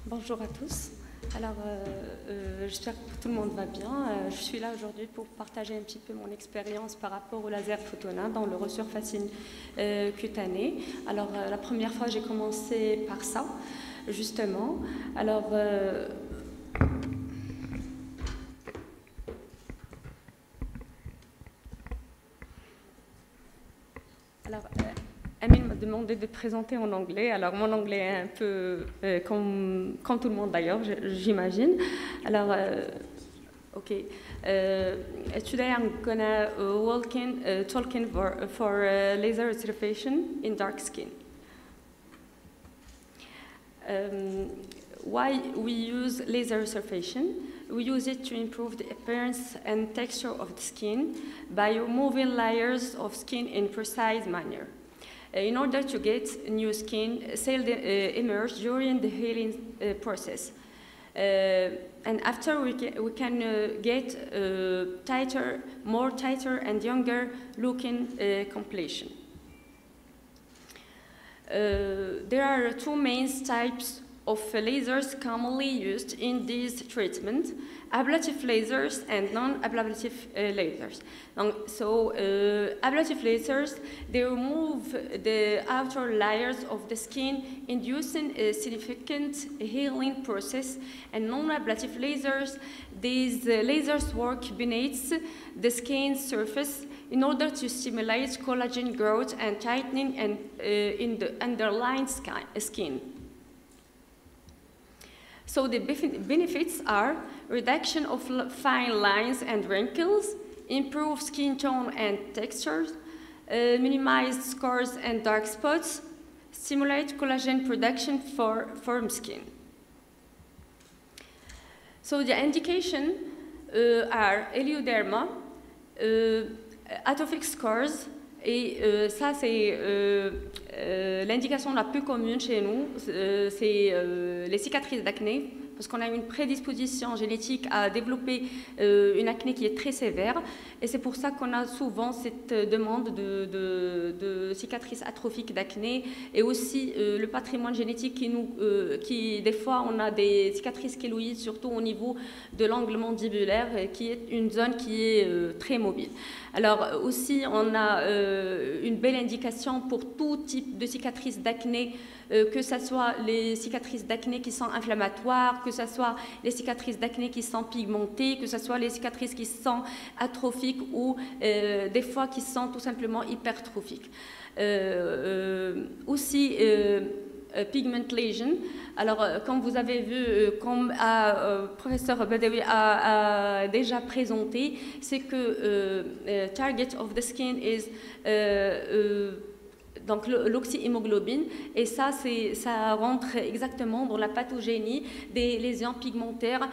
Bonjour à tous. Alors, j'espère que tout le monde va bien. Je suis là aujourd'hui pour partager un petit peu mon expérience par rapport au laser Photona dans le resurfacing cutané. Alors, la première fois, j'ai commencé par ça, justement. Alors, Amine m'a demandé de présenter en anglais. Alors, mon anglais est un peu comme tout le monde d'ailleurs, j'imagine. Alors, okay. Today I'm gonna talking for laser resurfacing in dark skin. Why we use laser resurfacing? We use it to improve the appearance and texture of the skin by removing layers of skin in precise manner. In order to get new skin, cells emerge during the healing process. And after we can get more tighter and younger looking complexion. There are two main types of lasers commonly used in this treatment: ablative lasers and non-ablative lasers. So ablative lasers, they remove the outer layers of the skin, inducing a significant healing process. And non-ablative lasers, these lasers work beneath the skin surface in order to stimulate collagen growth and tightening and, in the underlying skin. So the benefits are reduction of fine lines and wrinkles, improved skin tone and textures, minimize scars and dark spots, stimulate collagen production for firm skin. So the indication are helioderma, atrophic scars, et ça c'est l'indication la plus commune chez nous, c'est les cicatrices d'acné, parce qu'on a une prédisposition génétique à développer une acné qui est très sévère, et c'est pour ça qu'on a souvent cette demande de cicatrices atrophiques d'acné, et aussi le patrimoine génétique qui des fois on a des cicatrices kéloïdes, surtout au niveau de l'angle mandibulaire, qui est une zone qui est très mobile. Alors aussi on a une belle indication pour tout type de cicatrices d'acné, que ce soit les cicatrices d'acné qui sont inflammatoires, que ce soit les cicatrices d'acné qui sont pigmentées, que ce soit les cicatrices qui sont atrophiques ou des fois qui sont tout simplement hypertrophiques. Aussi, pigment lesion. Alors, comme vous avez vu, comme professeur Badawi a déjà présenté, c'est que target of the skin is donc l'oxyhémoglobine, et ça rentre exactement dans la pathogénie des lésions pigmentaires,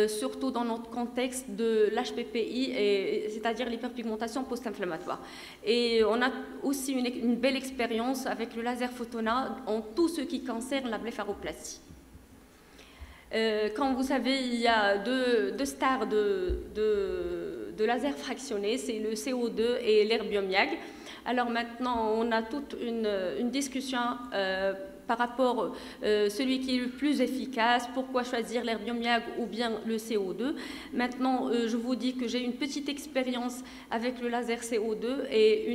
surtout dans notre contexte de l'HPPI, c'est-à-dire l'hyperpigmentation post-inflammatoire. Et on a aussi une belle expérience avec le laser Photona en tout ce qui concerne la blépharoplastie. Comme vous savez, il y a deux stars de laser fractionné, c'est le CO2 et l'herbium-YAG. Alors maintenant, on a toute une discussion par rapport à celui qui est le plus efficace, pourquoi choisir l'herbium-YAG ou bien le CO2. Maintenant, je vous dis que j'ai une petite expérience avec le laser CO2 et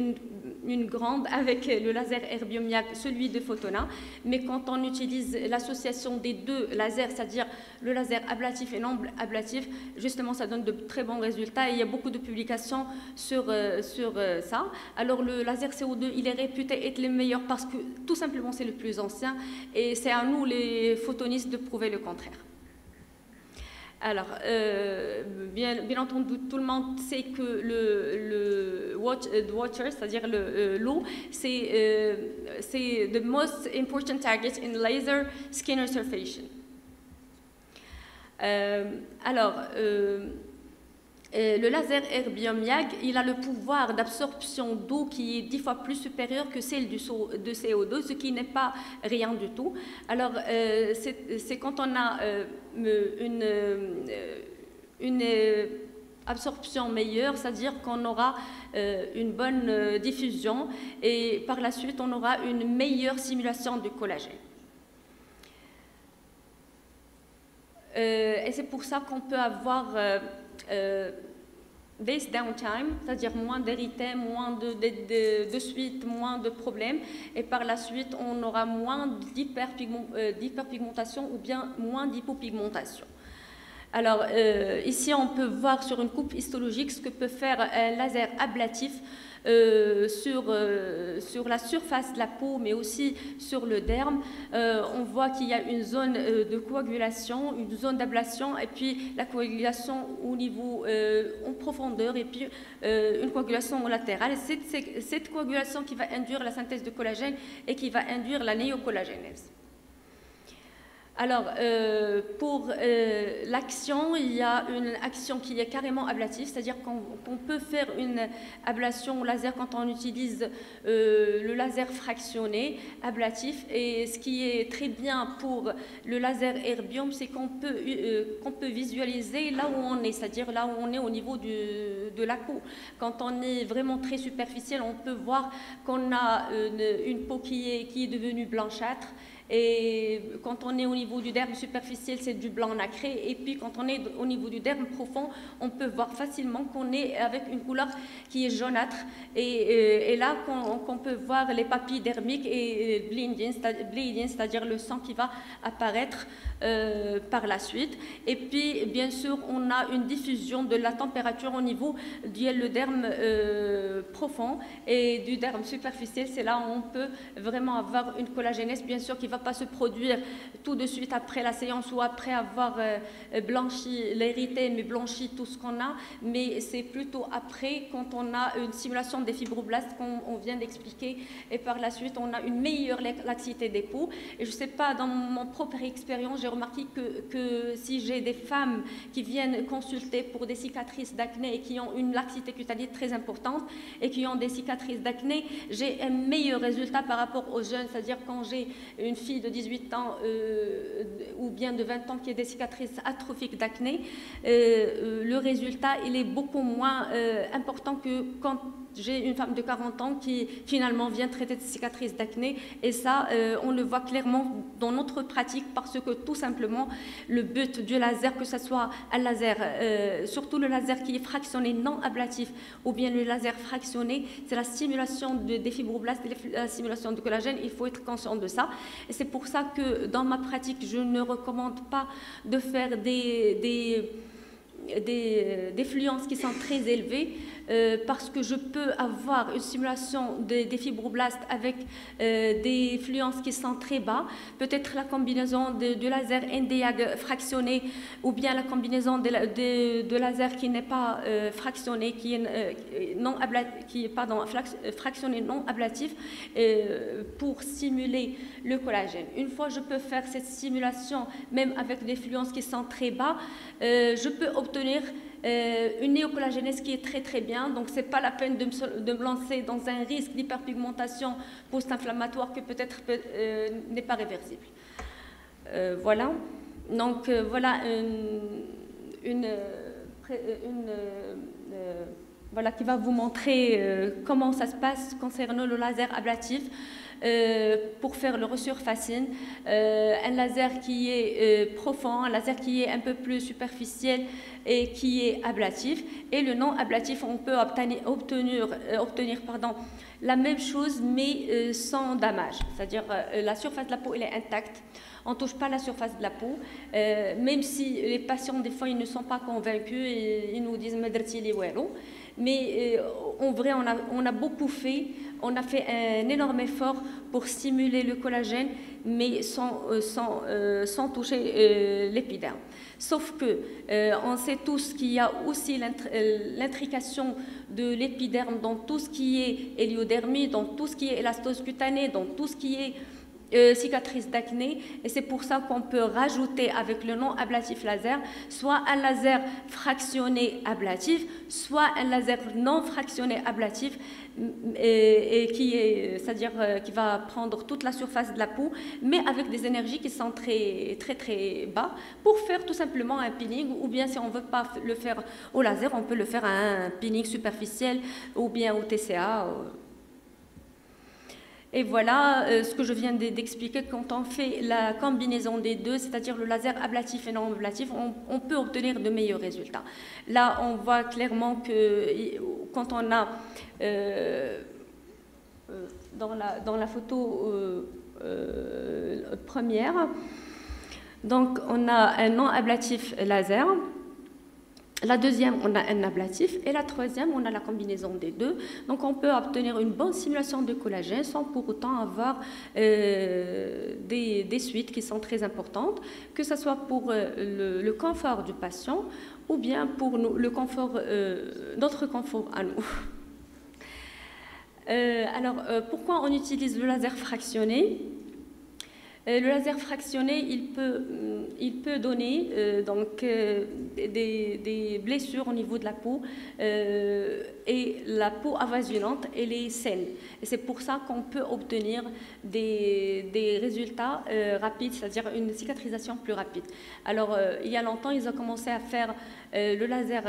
une grande avec le laser herbium-YAG, celui de Photona. Mais quand on utilise l'association des deux lasers, c'est-à-dire le laser ablatif et non ablatif, justement, ça donne de très bons résultats, et il y a beaucoup de publications sur ça. Alors, le laser CO2, il est réputé être le meilleur parce que, tout simplement, c'est le plus ancien, et c'est à nous, les photonistes, de prouver le contraire. Alors, bien entendu, tout le monde sait que le water, c'est-à-dire l'eau, c'est the most important target in laser skin resurfacing. Alors, le laser herbium-YAG, il a le pouvoir d'absorption d'eau qui est 10 fois plus supérieur que celle de CO2, ce qui n'est pas rien du tout. Alors, c'est quand on a une absorption meilleure, c'est-à-dire qu'on aura une bonne diffusion, et par la suite, on aura une meilleure simulation du collagène. Et c'est pour ça qu'on peut avoir this downtime, c'est-à-dire moins d'érythème, moins de suite, moins de problèmes, et par la suite on aura moins d'hyperpigmentation ou bien moins d'hypopigmentation. Alors ici on peut voir sur une coupe histologique ce que peut faire un laser ablatif sur la surface de la peau, mais aussi sur le derme. On voit qu'il y a une zone de coagulation, une zone d'ablation, et puis la coagulation au niveau en profondeur, et puis une coagulation latérale. C'est cette coagulation qui va induire la synthèse de collagène et qui va induire la néocollagénèse. Alors, pour l'action, il y a une action qui est carrément ablative, c'est-à-dire qu'on peut faire une ablation au laser quand on utilise le laser fractionné ablatif. Et ce qui est très bien pour le laser erbium, c'est qu'on peut visualiser là où on est, c'est-à-dire là où on est au niveau de la peau. Quand on est vraiment très superficiel, on peut voir qu'on a une peau qui est devenue blanchâtre. Et quand on est au niveau du derme superficiel, c'est du blanc nacré. Et puis quand on est au niveau du derme profond, on peut voir facilement qu'on est avec une couleur qui est jaunâtre. Et là, qu'on peut voir les papilles dermiques et bleeding, c'est-à-dire le sang qui va apparaître par la suite. Et puis, bien sûr, on a une diffusion de la température au niveau du derme profond et du derme superficiel. C'est là où on peut vraiment avoir une collagénèse, bien sûr, qui va pas se produire tout de suite après la séance ou après avoir blanchi l'érythème et blanchi tout ce qu'on a, mais c'est plutôt après, quand on a une stimulation des fibroblastes qu'on vient d'expliquer, et par la suite on a une meilleure laxité des peaux. Et je sais pas, dans mon propre expérience, j'ai remarqué que si j'ai des femmes qui viennent consulter pour des cicatrices d'acné et qui ont une laxité cutanée très importante et qui ont des cicatrices d'acné, j'ai un meilleur résultat par rapport aux jeunes, c'est-à-dire quand j'ai une fille de 18 ans ou bien de 20 ans qui a des cicatrices atrophiques d'acné, le résultat il est beaucoup moins important que quand j'ai une femme de 40 ans qui finalement vient traiter de cicatrices d'acné. Et ça, on le voit clairement dans notre pratique, parce que tout simplement le but du laser, que ce soit un laser, surtout le laser qui est fractionné non ablatif ou bien le laser fractionné, c'est la stimulation des fibroblastes et la stimulation du collagène. Il faut être conscient de ça. Et c'est pour ça que dans ma pratique, je ne recommande pas de faire des fluences qui sont très élevées, parce que je peux avoir une stimulation des fibroblastes avec des fluences qui sont très bas, peut-être la combinaison de laser Nd:YAG fractionné ou bien la combinaison de laser qui n'est pas fractionné, qui est fractionné non ablatif, pour stimuler le collagène. Une fois je peux faire cette stimulation, même avec des fluences qui sont très bas, je peux obtenir une néocollagénèse qui est très très bien. Donc c'est pas la peine de me lancer dans un risque d'hyperpigmentation post-inflammatoire que peut-être n'est pas réversible. Voilà. Donc voilà voilà qui va vous montrer comment ça se passe concernant le laser ablatif. Pour faire le resurfacing, un laser qui est profond, un laser qui est un peu plus superficiel et qui est ablatif. Et le non ablatif, on peut obtenir la même chose mais sans damage, c'est-à-dire la surface de la peau elle est intacte. On ne touche pas la surface de la peau, même si les patients des fois ils ne sont pas convaincus et ils nous disent mais en vrai on a beaucoup fait. On a fait un énorme effort pour stimuler le collagène, mais sans toucher l'épiderme. Sauf que on sait tous qu'il y a aussi l'intrication de l'épiderme dans tout ce qui est héliodermie, dans tout ce qui est élastose cutanée, dans tout ce qui est cicatrice d'acné, et c'est pour ça qu'on peut rajouter avec le non ablatif laser soit un laser fractionné ablatif, soit un laser non fractionné ablatif, et c'est-à-dire qui va prendre toute la surface de la peau, mais avec des énergies qui sont très très très bas, pour faire tout simplement un peeling. Ou bien si on ne veut pas le faire au laser, on peut le faire à un peeling superficiel ou bien au TCA. Et voilà ce que je viens d'expliquer. Quand on fait la combinaison des deux, c'est-à-dire le laser ablatif et non ablatif, on peut obtenir de meilleurs résultats. Là, on voit clairement que quand on a dans la photo première, donc on a un non ablatif laser. La deuxième, on a un ablatif. Et la troisième, on a la combinaison des deux. Donc, on peut obtenir une bonne simulation de collagène sans pour autant avoir des suites qui sont très importantes, que ce soit pour le confort du patient ou bien pour le confort, notre confort à nous. Alors, pourquoi on utilise le laser fractionné ? Le laser fractionné, il peut donner des blessures au niveau de la peau et la peau avoisinante, elle est saine. Et c'est pour ça qu'on peut obtenir des résultats rapides, c'est-à-dire une cicatrisation plus rapide. Alors, il y a longtemps, ils ont commencé à faire le laser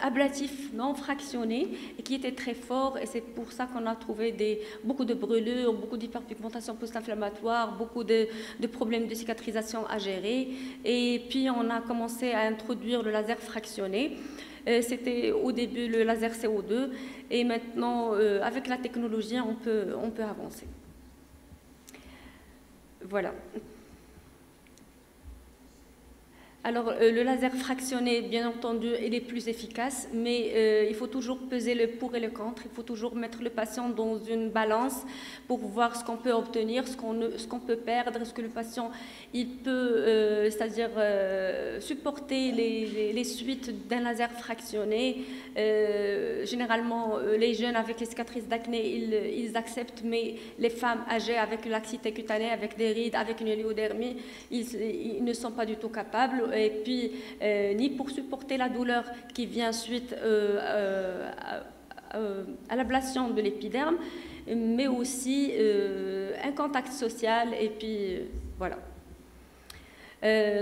ablatif non fractionné et qui était très fort, et c'est pour ça qu'on a trouvé beaucoup de brûlures, beaucoup d'hyperpigmentation post-inflammatoire, beaucoup de problèmes de cicatrisation à gérer. Et puis on a commencé à introduire le laser fractionné. C'était au début le laser CO2 et maintenant avec la technologie on peut avancer. Voilà. Alors, le laser fractionné, bien entendu, il est plus efficace, mais il faut toujours peser le pour et le contre. Il faut toujours mettre le patient dans une balance pour voir ce qu'on peut obtenir, ce qu'on peut perdre, ce que le patient il peut, c'est-à-dire supporter les suites d'un laser fractionné. Généralement, les jeunes avec les cicatrices d'acné, ils acceptent, mais les femmes âgées avec une laxité cutanée, avec des rides, avec une héliodhermie, ils ne sont pas du tout capables. Et puis, ni pour supporter la douleur qui vient suite à l'ablation de l'épiderme, mais aussi un contact social, et puis voilà.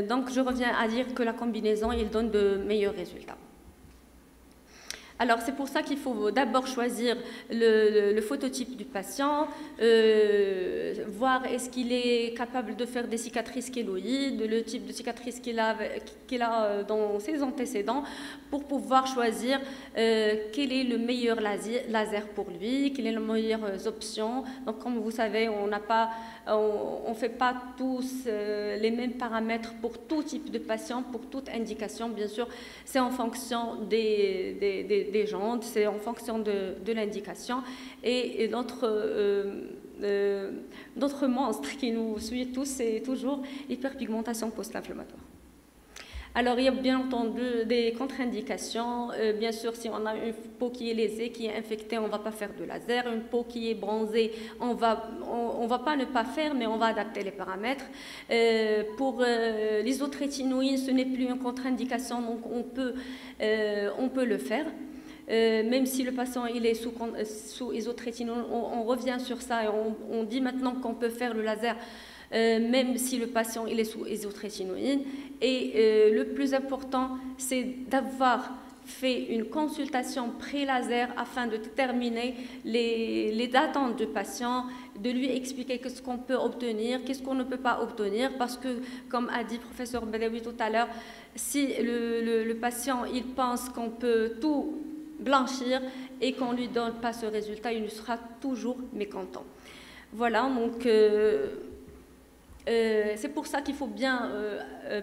Donc, je reviens à dire que la combinaison, il donne de meilleurs résultats. Alors, c'est pour ça qu'il faut d'abord choisir le phototype du patient, voir est-ce qu'il est capable de faire des cicatrices kéloïdes, le type de cicatrice qu'il a dans ses antécédents, pour pouvoir choisir quel est le meilleur laser pour lui, quelles sont les meilleures options. Donc, comme vous savez, on ne fait pas tous les mêmes paramètres pour tout type de patient, pour toute indication. Bien sûr, c'est en fonction des jantes, c'est en fonction de l'indication. Et notre monstre qui nous suit tous, c'est toujours l'hyperpigmentation post-inflammatoire. Alors, il y a bien entendu des contre-indications. Bien sûr, si on a une peau qui est lésée, qui est infectée, on ne va pas faire de laser. Une peau qui est bronzée, on va pas ne pas faire, mais on va adapter les paramètres. Pour l'isotrétinoïne, ce n'est plus une contre-indication, donc on peut le faire. Même si le patient il est sous isotrétinoïne, on revient sur ça et on dit maintenant qu'on peut faire le laser même si le patient il est sous isotrétinoïne. Et le plus important, c'est d'avoir fait une consultation pré-laser afin de déterminer les attentes du patient, de lui expliquer qu'est-ce qu'on peut obtenir, qu'est-ce qu'on ne peut pas obtenir, parce que, comme a dit le professeur Badawi tout à l'heure, si le patient il pense qu'on peut tout blanchir et qu'on ne lui donne pas ce résultat, il sera toujours mécontent. Voilà, donc c'est pour ça qu'il faut bien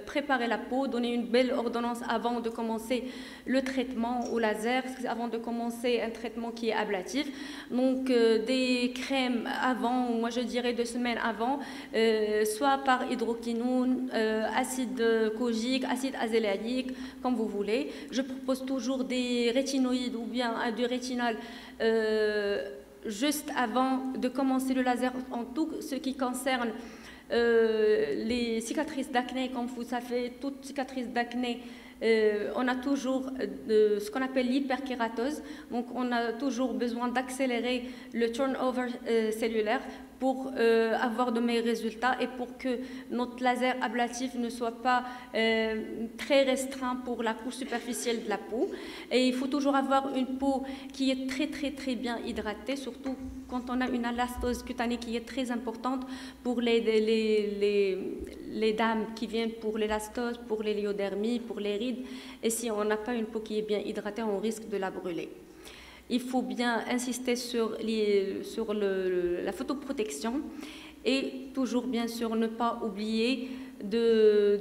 préparer la peau, donner une belle ordonnance avant de commencer le traitement au laser, avant de commencer un traitement qui est ablatif. Donc des crèmes avant, moi je dirais 2 semaines avant, soit par hydroquinone, acide kojique, acide azélaïque, comme vous voulez. Je propose toujours des rétinoïdes ou bien du rétinal juste avant de commencer le laser en tout ce qui concerne les cicatrices d'acné. Comme vous savez, toute cicatrice d'acné, on a toujours ce qu'on appelle l'hyperkératose. Donc, on a toujours besoin d'accélérer le turnover cellulaire pour avoir de meilleurs résultats et pour que notre laser ablatif ne soit pas très restreint pour la couche superficielle de la peau. Et il faut toujours avoir une peau qui est très bien hydratée, surtout quand on a une élastose cutanée qui est très importante pour les dames qui viennent pour l'élastose, pour les léodermies, pour les rides. Et si on n'a pas une peau qui est bien hydratée, on risque de la brûler. Il faut bien insister sur la photoprotection et toujours bien sûr ne pas oublier de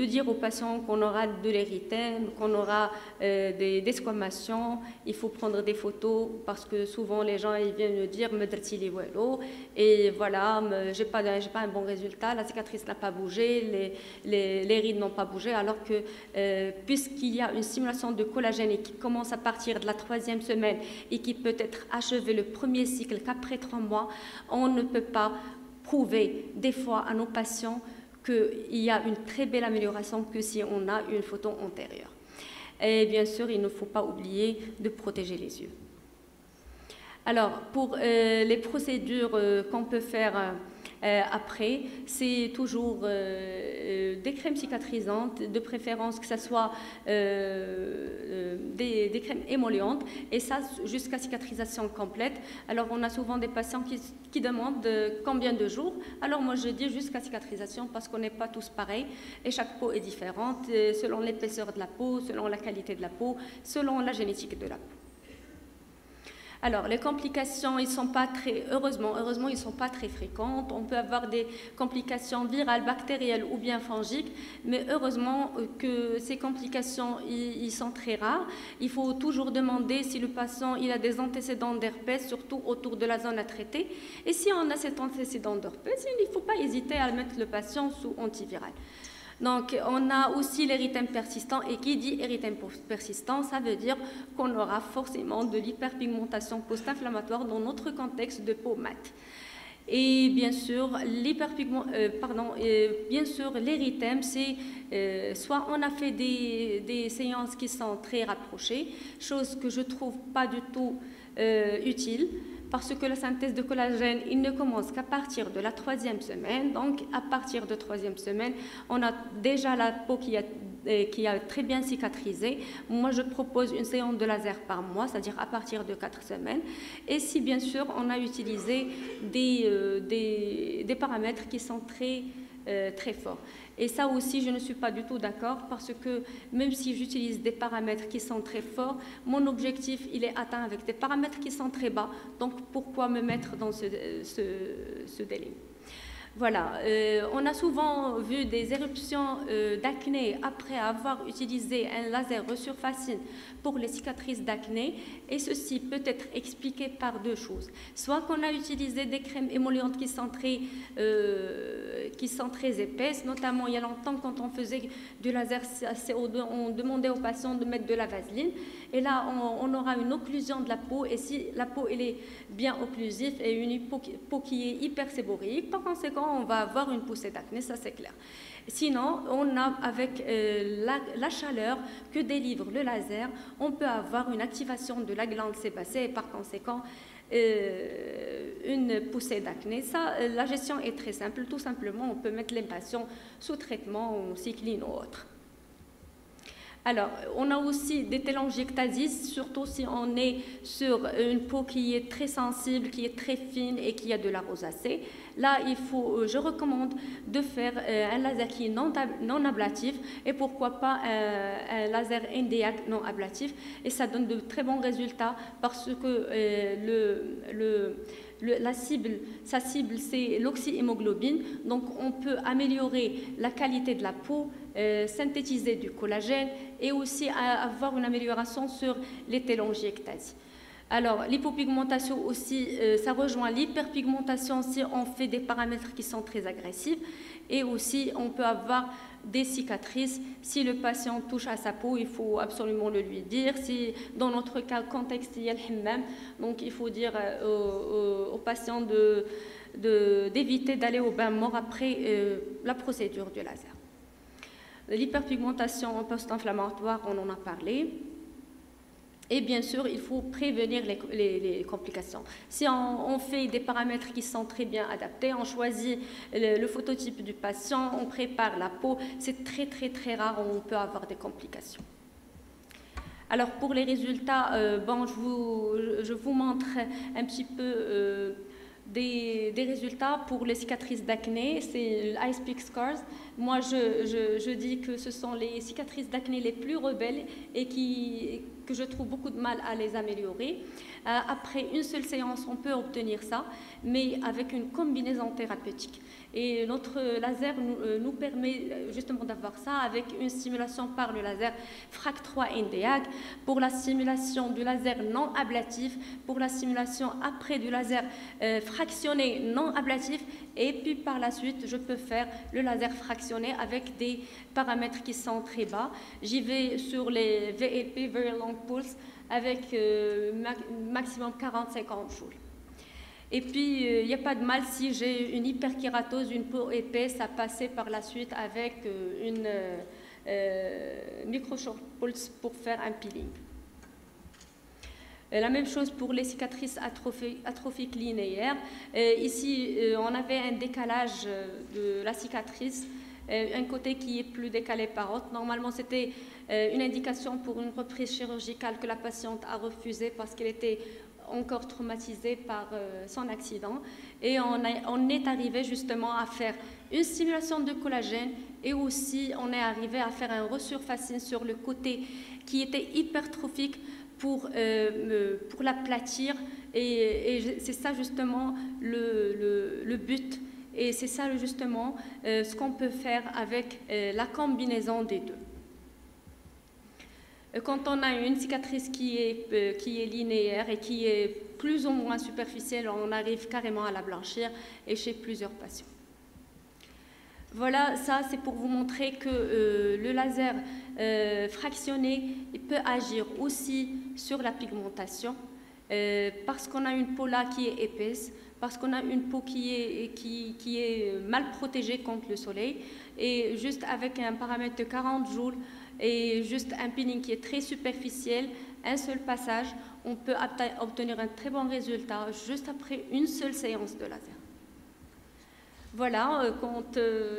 dire aux patients qu'on aura de l'érythème, qu'on aura des desquamations. Il faut prendre des photos parce que souvent les gens ils viennent me dire et voilà, j'ai pas un bon résultat, la cicatrice n'a pas bougé, les rides n'ont pas bougé, alors que puisqu'il y a une stimulation de collagène et qui commence à partir de la 3e semaine et qui peut être achevée le premier cycle qu'après 3 mois, on ne peut pas prouver des fois à nos patients qu'il y a une très belle amélioration que si on a une photo antérieure. Et bien sûr, il ne faut pas oublier de protéger les yeux. Alors, pour les procédures qu'on peut faire après, c'est toujours des crèmes cicatrisantes, de préférence que ce soit des crèmes émollientes, et ça jusqu'à cicatrisation complète. Alors on a souvent des patients qui demandent combien de jours. Alors moi je dis jusqu'à cicatrisation parce qu'on n'est pas tous pareils et chaque peau est différente selon l'épaisseur de la peau, selon la qualité de la peau, selon la génétique de la peau. Alors, les complications, heureusement, ils ne sont pas très fréquentes. On peut avoir des complications virales, bactérielles ou bien fongiques, mais heureusement que ces complications, ils sont très rares. Il faut toujours demander si le patient il a des antécédents d'herpès, surtout autour de la zone à traiter. Et si on a cet antécédent d'herpès, il ne faut pas hésiter à mettre le patient sous antiviral. Donc, on a aussi l'érythème persistant, et qui dit érythème persistant, ça veut dire qu'on aura forcément de l'hyperpigmentation post-inflammatoire dans notre contexte de peau mate. Et bien sûr, l'érythème, c'est soit on a fait des séances qui sont très rapprochées, chose que je trouve pas du tout utile, parce que la synthèse de collagène, il ne commence qu'à partir de la 3e semaine. Donc, à partir de 3e semaine, on a déjà la peau qui a très bien cicatrisé. Moi, je propose une séance de laser par mois, c'est-à-dire à partir de 4 semaines. Et si, bien sûr, on a utilisé des paramètres qui sont très forts. Et ça aussi, je ne suis pas du tout d'accord parce que même si j'utilise des paramètres qui sont très forts, mon objectif, il est atteint avec des paramètres qui sont très bas. Donc, pourquoi me mettre dans ce délai? Voilà, on a souvent vu des éruptions d'acné après avoir utilisé un laser resurfacing pour les cicatrices d'acné, et ceci peut être expliqué par 2 choses. Soit qu'on a utilisé des crèmes émollientes qui sont très épaisses, notamment il y a longtemps quand on faisait du laser CO2, on demandait aux patients de mettre de la vaseline, et là on aura une occlusion de la peau, et si la peau elle est bien occlusive et une peau qui est hyperséboréique, par conséquent on va avoir une poussée d'acné, ça c'est clair. Sinon, on a avec la chaleur que délivre le laser, on peut avoir une activation de la glande sébacée et par conséquent une poussée d'acné. Ça, la gestion est très simple, tout simplement on peut mettre les patients sous traitement ou cycline ou autre. Alors, on a aussi des télangiectasies, surtout si on est sur une peau qui est très sensible, qui est très fine et qui a de la rosacée. Là, je recommande de faire un laser qui est non ablatif et pourquoi pas un laser NDAC non ablatif. Et ça donne de très bons résultats parce que sa cible, c'est l'oxyhémoglobine. Donc, on peut améliorer la qualité de la peau, synthétiser du collagène et aussi avoir une amélioration sur les télangiectasies. Alors, l'hypopigmentation aussi, ça rejoint l'hyperpigmentation si on fait des paramètres qui sont très agressifs. Et aussi, on peut avoir des cicatrices. Si le patient touche à sa peau, il faut absolument le lui dire. Si, dans notre cas, contexte, il y a le hammam, donc il faut dire au patient d'éviter d'aller au bain mort après la procédure du laser. L'hyperpigmentation post-inflammatoire, on en a parlé. Et bien sûr, il faut prévenir les complications. Si on fait des paramètres qui sont très bien adaptés, on choisit le phototype du patient, on prépare la peau, c'est très très très rare où on peut avoir des complications. Alors pour les résultats, je vous montre un petit peu des résultats pour les cicatrices d'acné, c'est l'Ice Peak Scars. Moi, je dis que ce sont les cicatrices d'acné les plus rebelles et que je trouve beaucoup de mal à les améliorer. Après une seule séance, on peut obtenir ça, mais avec une combinaison thérapeutique. Et notre laser nous permet justement d'avoir ça avec une stimulation par le laser FRAC3 NDAG pour la stimulation du laser non ablatif, pour la stimulation après du laser fractionné non ablatif, et puis par la suite, je peux faire le laser fractionné avec des paramètres qui sont très bas. J'y vais sur les VLP, Very Long Pulse, avec maximum 40-50 joules. Et puis, il n'y a pas de mal si j'ai une hyperkératose, une peau épaisse, à passer par la suite avec une micro-short pulse pour faire un peeling. La même chose pour les cicatrices atrophiques linéaires. Ici, on avait un décalage de la cicatrice, un côté qui est plus décalé par l'autre. Normalement, c'était une indication pour une reprise chirurgicale que la patiente a refusée parce qu'elle était encore traumatisée par son accident. Et on est arrivé justement à faire une stimulation de collagène et aussi on est arrivé à faire un resurfacing sur le côté qui était hypertrophique pour l'aplatir. Et c'est ça justement le but. Et c'est ça justement ce qu'on peut faire avec la combinaison des deux. Quand on a une cicatrice qui est linéaire et qui est plus ou moins superficielle, on arrive carrément à la blanchir et chez plusieurs patients. Voilà, ça c'est pour vous montrer que le laser fractionné peut agir aussi sur la pigmentation parce qu'on a une peau là qui est épaisse, parce qu'on a une peau qui est mal protégée contre le soleil, et juste avec un paramètre de 40 joules et juste un peeling qui est très superficiel, un seul passage, on peut obtenir un très bon résultat juste après une seule séance de laser. Voilà, quand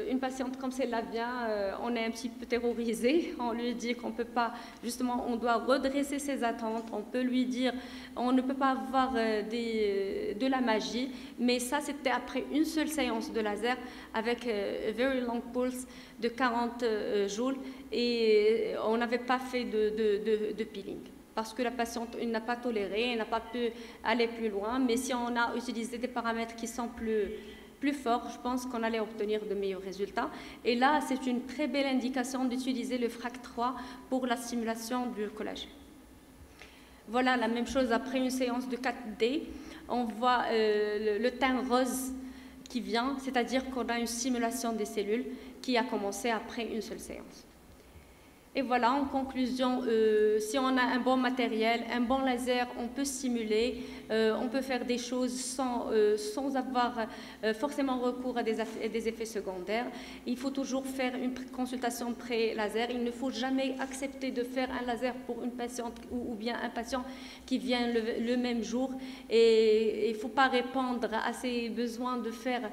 une patiente comme celle-là vient, on est un petit peu terrorisé. On lui dit qu'on ne peut pas, justement, on doit redresser ses attentes. On peut lui dire, on ne peut pas avoir de la magie. Mais ça, c'était après une seule séance de laser avec Very Long Pulse de 40 joules. Et on n'avait pas fait de peeling. Parce que la patiente n'a pas toléré, elle n'a pas pu aller plus loin. Mais si on a utilisé des paramètres qui sont plus fort, je pense qu'on allait obtenir de meilleurs résultats. Et là, c'est une très belle indication d'utiliser le FRAC3 pour la stimulation du collagène. Voilà, la même chose après une séance de 4D. On voit le teint rose qui vient, c'est-à-dire qu'on a une stimulation des cellules qui a commencé après une seule séance. Et voilà, en conclusion, si on a un bon matériel, un bon laser, on peut stimuler, on peut faire des choses sans avoir forcément recours à des effets secondaires. Il faut toujours faire une consultation pré-laser. Il ne faut jamais accepter de faire un laser pour une patiente ou bien un patient qui vient le même jour. Et il ne faut pas répondre à ses besoins de faire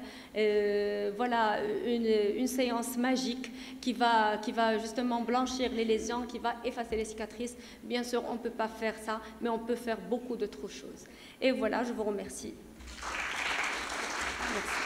voilà, une séance magique qui va justement blanchir les lésions, qui va effacer les cicatrices. Bien sûr, on ne peut pas faire ça, mais on peut faire beaucoup d'autres choses. Et voilà, je vous remercie. Merci.